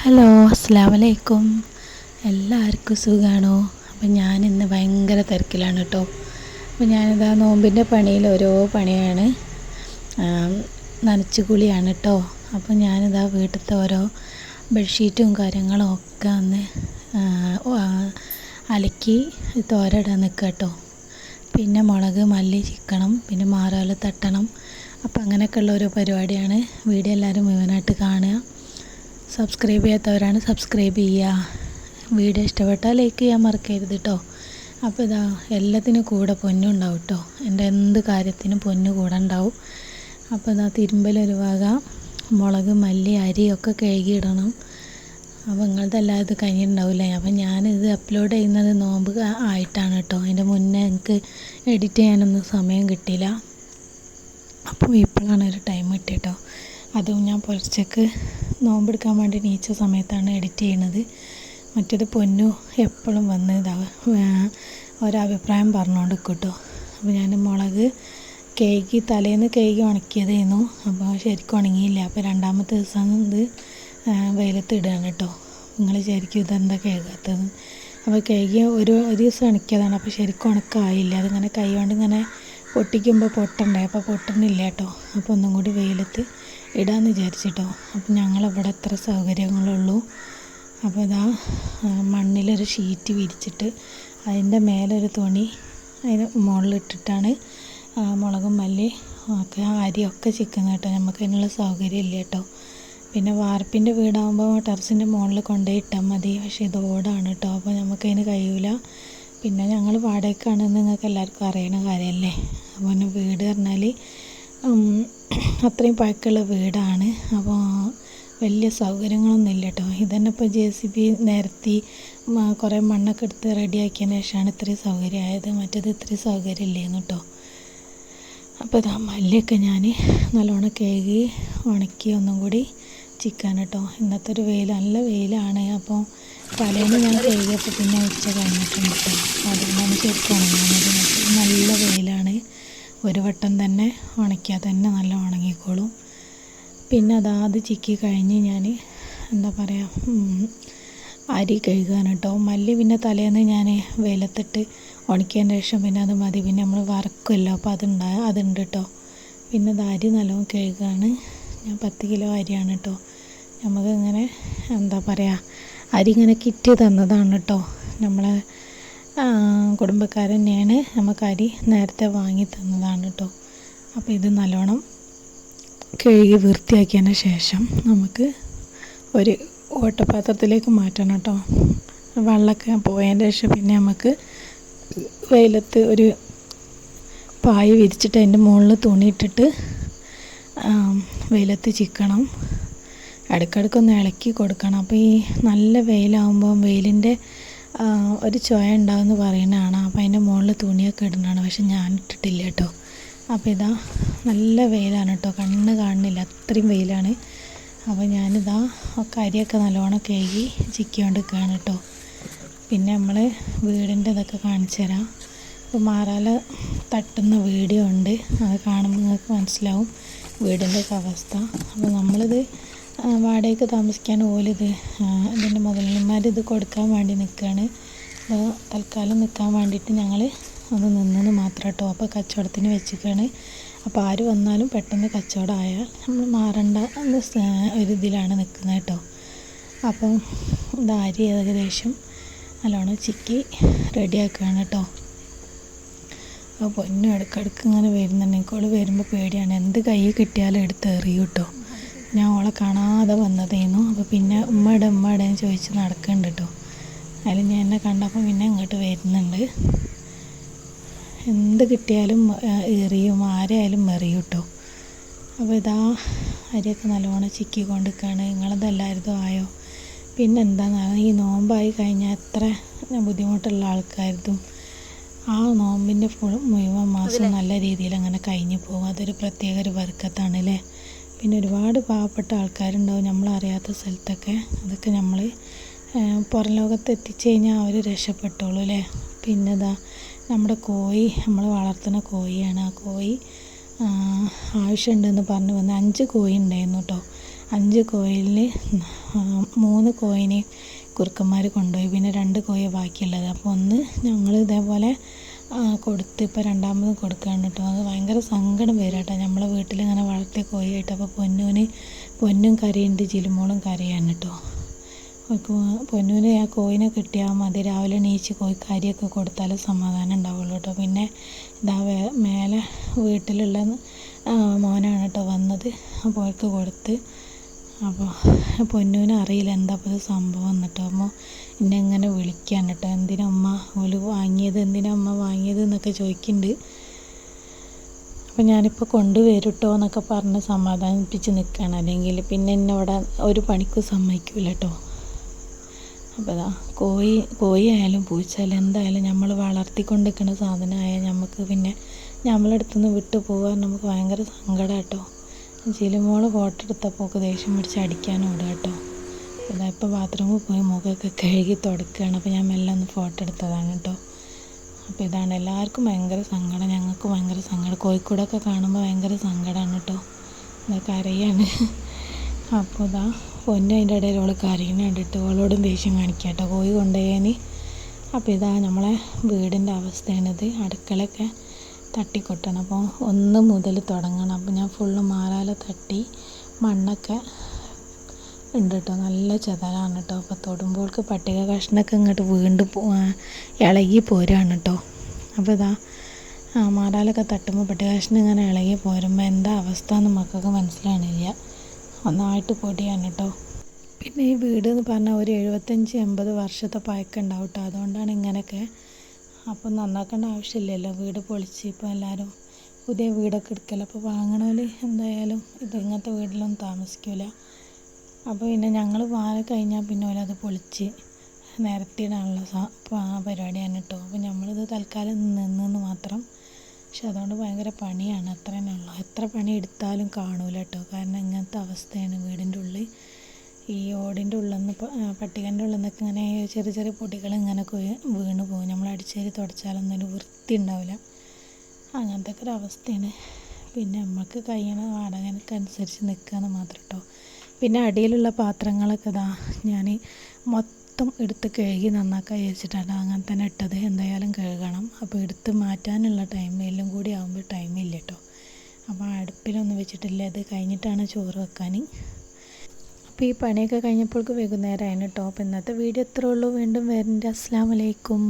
Hello, അസ്സലാമു അലൈക്കും. എല്ലാവർക്കും സുഖമാണോ? അപ്പം ഞാനിന്ന് ഭയങ്കര തിരക്കിലാണ് കേട്ടോ. അപ്പോൾ ഞാനിതാ നോമ്പിൻ്റെ പണിയിൽ ഓരോ പണിയാണ്, നനച്ചുകുളിയാണ് കേട്ടോ. അപ്പോൾ ഞാനിതാ വീട്ടിലത്തെ ഓരോ ബെഡ്ഷീറ്റും കാര്യങ്ങളും ഒക്കെ ഒന്ന് അലക്കി തോരയിടാൻ നിൽക്കുക കേട്ടോ. പിന്നെ മുളക് മല്ലി ചിക്കണം, പിന്നെ മാറാല തട്ടണം. അപ്പോൾ അങ്ങനെയൊക്കെയുള്ള ഓരോ പരിപാടിയാണ്. വീഡിയോ എല്ലാവരും മുഴുവനായിട്ട് കാണുക. സബ്സ്ക്രൈബ് ചെയ്യാത്തവരാണ് സബ്സ്ക്രൈബ് ചെയ്യുക. വീഡിയോ ഇഷ്ടപ്പെട്ടാൽ ലൈക്ക് ചെയ്യാൻ മറക്കരുത് കേട്ടോ. അപ്പോൾ ഇതാ എല്ലാത്തിനും കൂടെ പൊന്നും ഉണ്ടാവും കേട്ടോ. എൻ്റെ എന്ത് കാര്യത്തിനും പൊന്നു കൂടെ ഉണ്ടാവും. അപ്പോൾ ഇതാ തിരുമ്പലൊരു വക, മുളക് മല്ലി അരിയൊക്കെ കഴുകിയിടണം. അപ്പോൾ നിങ്ങളതെല്ലാം ഇത് കഴിഞ്ഞിട്ടുണ്ടാവില്ലേ. അപ്പോൾ ഞാനിത് അപ്ലോഡ് ചെയ്യുന്നത് നോമ്പ് ആയിട്ടാണ് കേട്ടോ. അതിൻ്റെ മുന്നേ എനിക്ക് എഡിറ്റ് ചെയ്യാനൊന്നും സമയം കിട്ടിയില്ല. അപ്പോൾ ഇപ്പോഴാണ് ഒരു ടൈം കിട്ടിയിട്ടോ. അതും ഞാൻ പുലർച്ചയ്ക്ക് നോമ്പെടുക്കാൻ വേണ്ടി നീച്ച സമയത്താണ് എഡിറ്റ് ചെയ്യണത്. മറ്റേത് പൊന്നു എപ്പോഴും വന്ന് ഒരഭിപ്രായം പറഞ്ഞുകൊണ്ട് കേട്ടോ. അപ്പോൾ ഞാൻ മുളക് തലേന്ന് ഉണക്കിയതായിരുന്നു. അപ്പോൾ ശരിക്കും ഉണങ്ങിയില്ല. അപ്പോൾ രണ്ടാമത്തെ ദിവസം ഇത് വെയിലത്ത് ഇടുകയാണ് കേട്ടോ. നിങ്ങൾ ശരിക്കും ഇതെന്താ കേൾക്കാത്തത്? അപ്പോൾ ഒരു ദിവസം ഉണക്കിയതാണ്. അപ്പോൾ ശരിക്കും ഉണക്കായില്ല. അതിങ്ങനെ കൈ കൊണ്ട് ഇങ്ങനെ പൊട്ടിക്കുമ്പോൾ പൊട്ടണ്ടേ, അപ്പോൾ പൊട്ടുന്നില്ല കേട്ടോ. അപ്പോൾ ഒന്നും കൂടി വെയിലത്ത് ഇടാമെന്ന് വിചാരിച്ചിട്ടോ. അപ്പോൾ ഞങ്ങളിവിടെ എത്ര സൗകര്യങ്ങളുള്ളൂ. അപ്പോൾ ഇതാ മണ്ണിലൊരു ഷീറ്റ് വിരിച്ചിട്ട് അതിൻ്റെ മേലൊരു തുണി അതിന് മുകളിലിട്ടിട്ടാണ് മുളകും മല്ലി ഒക്കെ അരിയൊക്കെ ചിക്കുന്നത് കേട്ടോ. നമുക്ക് അതിനുള്ള സൗകര്യം ഇല്ല കേട്ടോ. പിന്നെ വാർപ്പിൻ്റെ വീടാകുമ്പോൾ ടെറസിൻ്റെ മുകളിൽ കൊണ്ടുപോയി ഇട്ടാൽ മതി. പക്ഷേ ഇത് ഓടാണ് കേട്ടോ. അപ്പോൾ നമുക്കതിന് കഴിയില്ല. പിന്നെ ഞങ്ങൾ വാടകയ്ക്കാണെന്ന് നിങ്ങൾക്ക് എല്ലാവർക്കും അറിയണ കാര്യമല്ലേ. അപ്പോൾ വീട് പറഞ്ഞാൽ അത്രയും പഴക്കമുള്ള വീടാണ്. അപ്പോൾ വലിയ സൗകര്യങ്ങളൊന്നും ഇല്ല കേട്ടോ. ഇതന്നെ ഇപ്പോൾ JCB നിരത്തി കുറേ മണ്ണൊക്കെ എടുത്ത് റെഡിയാക്കിയതിന് ശേഷമാണ് ഇത്രയും സൗകര്യമായത്. മറ്റേത് ഇത്രയും സൗകര്യം ഇല്ലായിരുന്നു കേട്ടോ. അപ്പോൾ ഇതാ മല്ലിയൊക്കെ ഞാൻ നല്ലോണം കഴുകി ഉണക്കി ഒന്നും കൂടി ചിക്കാൻ കേട്ടോ. ഇന്നത്തെ ഒരു നല്ല വെയിലാണ്. അപ്പോൾ തലേന്ന് ഞാൻ കഴുകിയപ്പോൾ പിന്നെ ഉച്ച കഴിഞ്ഞിട്ടുണ്ട് കേട്ടോ. അതുകൊണ്ടാണ് ശരിക്കും ഉണങ്ങുന്നത്. നല്ല വെയിലാണ്. ഒരു വട്ടം തന്നെ ഉണക്കിയാൽ തന്നെ നല്ല ഉണങ്ങിക്കോളും. പിന്നെ അത് ചിക്കി കഴിഞ്ഞ് ഞാൻ എന്താ പറയുക, അരി കഴുകാൻ കേട്ടോ. മല്ലി പിന്നെ തലേന്ന് ഞാൻ വെയിലത്തിട്ട് ഉണക്കിയതിന് ശേഷം പിന്നെ അത് മതി. പിന്നെ നമ്മൾ വറക്കുമല്ലോ, അപ്പോൾ അതുണ്ട് കേട്ടോ. പിന്നെ അരി നല്ലോണം കഴുകാണ്. ഞാൻ 10 കിലോ അരിയാണ് കേട്ടോ. നമുക്കിങ്ങനെ എന്താ പറയുക, അരി ഇങ്ങനെ കിറ്റ് തന്നതാണ് കേട്ടോ. നമ്മളെ കുടുംബക്കാരൻ തന്നെയാണ് നമുക്ക് അരി നേരത്തെ വാങ്ങി തന്നതാണ് കേട്ടോ. അപ്പോൾ ഇത് നല്ലോണം കഴുകി വൃത്തിയാക്കിയതിന് ശേഷം നമുക്ക് ഒരു ഓട്ടപാത്രത്തിലേക്ക് മാറ്റണം കേട്ടോ. വെള്ളമൊക്കെ പോയതിൻ്റെ ശേഷം പിന്നെ നമുക്ക് വെയിലത്ത് ഒരു പായ വിരിച്ചിട്ട് അതിൻ്റെ മുകളിൽ തുണിയിട്ടിട്ട് വെയിലത്ത് ചിക്കണം. ഇടയ്ക്കിടയ്ക്കൊന്ന് ഇളക്കി കൊടുക്കണം. അപ്പോൾ ഈ നല്ല വെയിലാകുമ്പോൾ വെയിലിൻ്റെ ഒരു ചുവ ഉണ്ടാവുമെന്ന് പറയുന്നതാണ്. അപ്പോൾ അതിൻ്റെ മുകളിൽ തുണിയൊക്കെ ഇടുന്നതാണ്. പക്ഷെ ഞാൻ ഇട്ടിട്ടില്ല കേട്ടോ. അപ്പോൾ ഇതാ നല്ല വെയിലാണ് കേട്ടോ. കണ്ണ് കാണുന്നില്ല, അത്രയും വെയിലാണ്. അപ്പോൾ ഞാനിതാ അരിയൊക്കെ നല്ലോണം കഴുകി ചിക്കിക്കൊണ്ട് നിൽക്കുകയാണ് കേട്ടോ. പിന്നെ നമ്മൾ വീടിൻ്റെ ഇതൊക്കെ കാണിച്ചു തരാം. ഇപ്പോൾ മാറാല തട്ടുന്ന വീഡിയോ ഉണ്ട്, അത് കാണുമ്പോൾ നിങ്ങൾക്ക് മനസ്സിലാവും വീടിൻ്റെ ഒക്കെ അവസ്ഥ. അപ്പോൾ നമ്മളിത് വാടകയ്ക്ക് താമസിക്കാൻ ഇതിൻ്റെ മുതലാളിമാരിത് കൊടുക്കാൻ വേണ്ടി നിൽക്കുകയാണ്. അപ്പോൾ തൽക്കാലം നിൽക്കാൻ വേണ്ടിയിട്ട് ഞങ്ങൾ ഒന്ന് നിന്നത് മാത്രം കേട്ടോ. അപ്പോൾ കച്ചവടത്തിന് വെച്ചിരിക്കുകയാണ്. അപ്പോൾ ആര് വന്നാലും പെട്ടെന്ന് കച്ചവടമായാൽ നമ്മൾ മാറേണ്ട ഒരു ഇതിലാണ് നിൽക്കുന്നത് കേട്ടോ. അപ്പം അരി ഏകദേശം നല്ലോണം ചിക്കി റെഡിയാക്കുകയാണ് കേട്ടോ. അപ്പോൾ പൊന്നും ഇടയ്ക്കിടയ്ക്ക് ഇങ്ങനെ വരുന്നുണ്ടെങ്കിൽ ഓൾ വരുമ്പോൾ പേടിയാണ്. എന്ത് കൈ കിട്ടിയാലും എടുത്ത് എറിയും കേട്ടോ. ഞാൻ ഓളെ കാണാതെ വന്നതായിരുന്നു. അപ്പോൾ പിന്നെ ഉമ്മയുടെയും ചോദിച്ച് നടക്കുന്നുണ്ട് കേട്ടോ. അതിൽ ഞാൻ എന്നെ കണ്ടപ്പോൾ പിന്നെ ഇങ്ങോട്ട് വരുന്നുണ്ട്. എന്ത് കിട്ടിയാലും എറിയും, ആരെയായാലും എറിയും കേട്ടോ. അപ്പോൾ അരിയൊക്കെ നല്ലോണം ചിക്കിക്കൊണ്ട് നിൽക്കുകയാണ്. നിങ്ങളതെല്ലാവരും ആയോ? പിന്നെ എന്താണെന്ന് ഈ നോമ്പായി കഴിഞ്ഞാൽ എത്ര ബുദ്ധിമുട്ടുള്ള ആൾക്കാർക്കും ആ നോമ്പിൻ്റെ മുഴുവൻ മാസം നല്ല രീതിയിൽ അങ്ങനെ കഴിഞ്ഞു പോകും. അതൊരു പ്രത്യേക ഒരു ബർക്കത്താണ് അല്ലേ. പിന്നെ ഒരുപാട് പാവപ്പെട്ട ആൾക്കാരുണ്ടാവും നമ്മളറിയാത്ത സ്ഥലത്തൊക്കെ. അതൊക്കെ നമ്മൾ പുറം ലോകത്ത് എത്തിച്ചു കഴിഞ്ഞാൽ അവർ രക്ഷപ്പെട്ടോളൂ അല്ലേ. പിന്നെ നമ്മുടെ കോഴി, നമ്മൾ വളർത്തുന്ന കോഴിയാണ്. ആ കോഴി ആവശ്യമുണ്ടെന്ന് പറഞ്ഞ് വന്ന് 5 കോഴി ഉണ്ടായിരുന്നു കേട്ടോ. 5 കോഴിയിൽ 3 കോഴിനെ കുറുക്കന്മാർ കൊണ്ടുപോയി, പിന്നെ 2 കോഴി ബാക്കിയുള്ളത്. അപ്പോൾ ഒന്ന് ഞങ്ങൾ ഇതേപോലെ കൊടുത്ത് ഇപ്പോൾ രണ്ടാമത് കൊടുക്കുകയാണ് കേട്ടോ. അത് ഭയങ്കര സങ്കടം വരും കേട്ടോ, നമ്മളെ വീട്ടിലിങ്ങനെ വളർത്തിയ കോഴിയായിട്ട്. അപ്പോൾ പൊന്നും കരയുണ്ട്, ജിലുമോളും കരയാണ് കേട്ടോ. പൊന്നൂന് ആ കോഴിനെ കിട്ടിയാൽ മതി, രാവിലെ എണീച്ച് കോഴിക്കാരിയൊക്കെ കൊടുത്താലേ സമാധാനം ഉണ്ടാവുള്ളൂ കേട്ടോ. പിന്നെ ഇതാ മേലെ വീട്ടിലുള്ള മോനാണ് കേട്ടോ വന്നത്, അപ്പോൾ അവർക്ക് കൊടുത്ത്. അപ്പോൾ പൊന്നൂന് അറിയില്ല എന്താ ഇപ്പോൾ സംഭവം എന്നിട്ടോ. അപ്പോൾ എന്നെ ഇങ്ങനെ വിളിക്കാൻ കേട്ടോ, എന്തിനാ അമ്മ വാങ്ങിയത് എന്നൊക്കെ ചോദിക്കുന്നുണ്ട്. അപ്പോൾ ഞാനിപ്പോൾ കൊണ്ടുവരും കേട്ടോ എന്നൊക്കെ പറഞ്ഞ് സമാധാനിപ്പിച്ച് നിൽക്കുകയാണ്, അല്ലെങ്കിൽ പിന്നെ എന്നെ ഇവിടെ ഒരു പണിക്കും സമ്മതിക്കില്ല കേട്ടോ. അപ്പോൾ ഇതാ കോഴി ആയാലും പൂച്ചയായാലും എന്തായാലും നമ്മൾ വളർത്തിക്കൊണ്ടിരിക്കുന്ന സാധനമായാൽ നമുക്ക് പിന്നെ നമ്മളെ അടുത്തുനിന്ന് വിട്ടു പോകാൻ നമുക്ക് ഭയങ്കര സങ്കടം കേട്ടോ. ജിലുമോള് ഫോട്ടോ എടുത്തപ്പോൾ ദേഷ്യം പിടിച്ച് അടിക്കാനും ഇടുക കേട്ടോ. ഇതാ ഇപ്പോൾ ബാത്റൂമിൽ പോയി മുഖമൊക്കെ കഴുകി തുടക്കുകയാണ്. അപ്പോൾ ഞാൻ മെല്ലെ ഒന്ന് ഫോട്ടോ എടുത്തതാണ് കേട്ടോ. അപ്പോൾ ഇതാണ്, എല്ലാവർക്കും ഭയങ്കര സങ്കടം, ഞങ്ങൾക്കും ഭയങ്കര സങ്കടം. കോഴിക്കോടൊക്കെ കാണുമ്പോൾ ഭയങ്കര സങ്കടമാണ് കേട്ടോ. ഇതൊക്കെ കരയാണ്. അപ്പോൾ ഇതാ പൊന്നു അതിൻ്റെ ഇടയിൽ ഓൾ കരയുന്ന കണ്ടിട്ട് ഓളോടും ദേഷ്യം കാണിക്കുക കേട്ടോ, കോഴി കൊണ്ടുപോയാൽ. അപ്പോൾ ഇതാ നമ്മളെ വീടിൻ്റെ അവസ്ഥയാണിത്. അടുക്കളയൊക്കെ തട്ടിക്കൊട്ടണം, അപ്പോൾ 1 മുതൽ തുടങ്ങണം. അപ്പോൾ ഞാൻ ഫുള്ള് മാറാല തട്ടി മണ്ണൊക്കെ ഉണ്ട് കേട്ടോ, നല്ല ചെതലാണ് കേട്ടോ. അപ്പോൾ തൊടുമ്പോൾക്ക് പട്ടിക കഷ്ണമൊക്കെ ഇങ്ങോട്ട് വീണ്ടും ഇളകി പോരാണ് കേട്ടോ. അപ്പോൾ ഇതാ മാറാലൊക്കെ തട്ടുമ്പോൾ പട്ടിക കഷ്ണം ഇങ്ങനെ ഇളകി പോരുമ്പോൾ എന്താ അവസ്ഥ എന്ന് മക്കൾക്ക് മനസ്സിലാണില്ല, ഒന്നായിട്ട് പൊടിയാണ് കേട്ടോ. പിന്നെ ഈ വീട് എന്ന് പറഞ്ഞാൽ ഒരു 75-80 വർഷത്തെ പഴക്കം ഉണ്ടാവും കേട്ടോ, അതുകൊണ്ടാണ് ഇങ്ങനെയൊക്കെ. അപ്പം നന്നാക്കേണ്ട ആവശ്യമില്ലല്ലോ, വീട് പൊളിച്ച് ഇപ്പോൾ എല്ലാവരും പുതിയ വീടൊക്കെ എടുക്കല്ലോ. അപ്പോൾ വാങ്ങണവർ എന്തായാലും ഇങ്ങനത്തെ വീട്ടിലൊന്നും താമസിക്കില്ല. അപ്പോൾ പിന്നെ ഞങ്ങൾ വാങ്ങി കഴിഞ്ഞാൽ പിന്നെ ഓരത് പൊളിച്ച് നിരത്തിയിടാനുള്ള പരിപാടിയാണ് കേട്ടോ. അപ്പോൾ നമ്മളിത് തൽക്കാലം നിന്നെന്ന് മാത്രം. പക്ഷെ അതുകൊണ്ട് ഭയങ്കര പണിയാണ്, അത്ര തന്നെ ഉള്ളൂ. എത്ര പണി എടുത്താലും കാണൂല കേട്ടോ, കാരണം ഇങ്ങനത്തെ അവസ്ഥയാണ് വീടിൻ്റെ ഉള്ളിൽ. ഈ ഓടിൻ്റെ ഉള്ളിൽ നിന്ന് പട്ടികൻ്റെ ഉള്ളിൽ നിന്നൊക്കെ ഇങ്ങനെ ചെറിയ പൊടികൾ ഇങ്ങനെ വീണ് പോകും. നമ്മൾ അടിച്ചേരി തുടച്ചാലൊന്നും ഒരു വൃത്തി ഉണ്ടാവില്ല, അങ്ങനത്തെ ഒക്കെ ഒരു അവസ്ഥയാണ്. പിന്നെ നമുക്ക് കഴിയണ വാടകയ്ക്ക് അനുസരിച്ച് നിൽക്കുകയെന്ന് മാത്രം കേട്ടോ. പിന്നെ അടിയിലുള്ള പാത്രങ്ങളൊക്കെ ഇതാ ഞാൻ മൊത്തം എടുത്ത് കഴുകി നന്നാക്കാൻ വിചാരിച്ചിട്ടാണ് അങ്ങനെ തന്നെ ഇട്ടത്. എന്തായാലും കഴുകണം, അപ്പോൾ എടുത്ത് മാറ്റാനുള്ള ടൈം എല്ലാം കൂടി ആകുമ്പോൾ ടൈമില്ല കേട്ടോ. അപ്പോൾ അടുപ്പിലൊന്നും വെച്ചിട്ടില്ല, ഇത് കഴിഞ്ഞിട്ടാണ് ചോറ് വെക്കാൻ. അപ്പോൾ ഈ പണിയൊക്കെ കഴിഞ്ഞപ്പോഴേക്ക് വൈകുന്നേരമായിരുന്നു കേട്ടോ. അപ്പോൾ ഇന്നത്തെ വീഡിയോ ഇത്രേ ഉള്ളൂ. വീണ്ടും വരുന്നുണ്ട്. അസ്സലാമു അലൈക്കും.